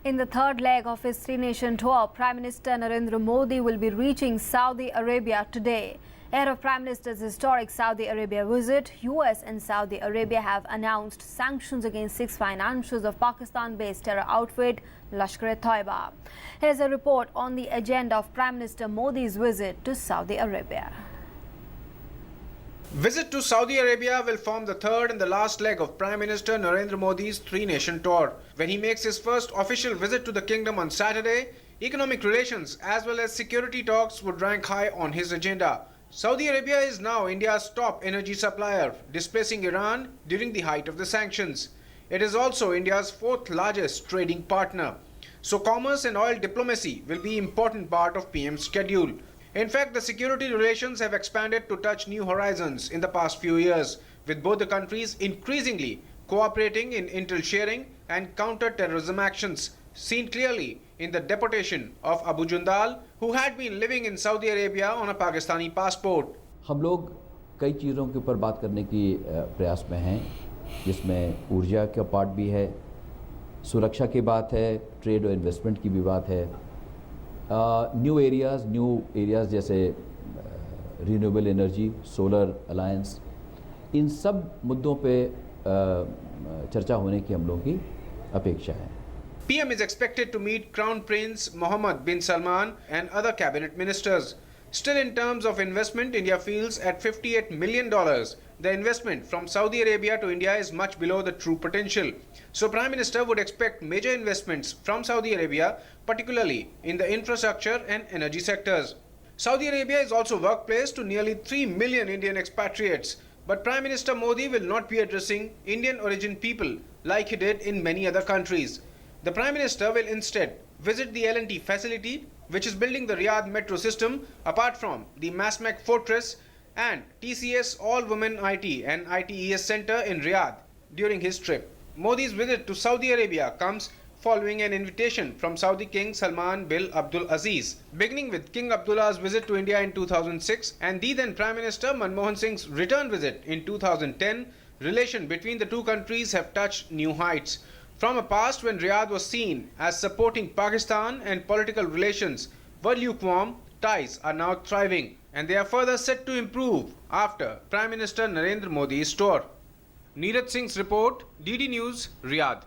In the third leg of his three-nation tour, Prime Minister Narendra Modi will be reaching Saudi Arabia today. Ahead of Prime Minister's historic Saudi Arabia visit, US and Saudi Arabia have announced sanctions against 6 financiers of Pakistan-based terror outfit Lashkar-e-Taiba. Here's a report on the agenda of Prime Minister Modi's visit to Saudi Arabia. Visit to Saudi Arabia will form the third and the last leg of Prime Minister Narendra Modi's three-nation tour. When he makes his first official visit to the kingdom on Saturday, economic relations as well as security talks would rank high on his agenda. Saudi Arabia is now India's top energy supplier, displacing Iran during the height of the sanctions. It is also India's fourth largest trading partner. So commerce and oil diplomacy will be an important part of PM's schedule. In fact, the security relations have expanded to touch new horizons in the past few years, with both the countries increasingly cooperating in intel sharing and counter-terrorism actions, seen clearly in the deportation of Abu Jundal, who had been living in Saudi Arabia on a Pakistani passport. हम लोग कई चीज़ों के ऊपर बात करने की प्रयास में हैं, जिसमें ऊर्जा का पार्ट भी है, सुरक्षा की बात है, ट्रेड और इन्वेस्टमेंट की भी बात है, न्यू एरियाज़ जैसे रिन्यूएबल एनर्जी, सोलर अलायंस, इन सब मुद्दों पे चर्चा होने की हम लोगों की अपेक्षा है. PM is expected to meet Crown Prince Mohammed bin Salman and other cabinet ministers. Still, in terms of investment, India feels at $58 million. The investment from Saudi Arabia to India is much below the true potential. So Prime Minister would expect major investments from Saudi Arabia, particularly in the infrastructure and energy sectors. Saudi Arabia is also workplace to nearly 3 million Indian expatriates. But Prime Minister Modi will not be addressing Indian origin people like he did in many other countries. The Prime Minister will instead visit the L&T facility, which is building the Riyadh metro system, apart from the Masmek Fortress and TCS All-Women IT and ITES Center in Riyadh during his trip. Modi's visit to Saudi Arabia comes following an invitation from Saudi King Salman bin Abdul Aziz. Beginning with King Abdullah's visit to India in 2006 and the then Prime Minister Manmohan Singh's return visit in 2010, relations between the two countries have touched new heights. From a past when Riyadh was seen as supporting Pakistan and political relations were lukewarm, ties are now thriving and they are further set to improve after Prime Minister Narendra Modi's tour. Neeraj Singh's report, DD News, Riyadh.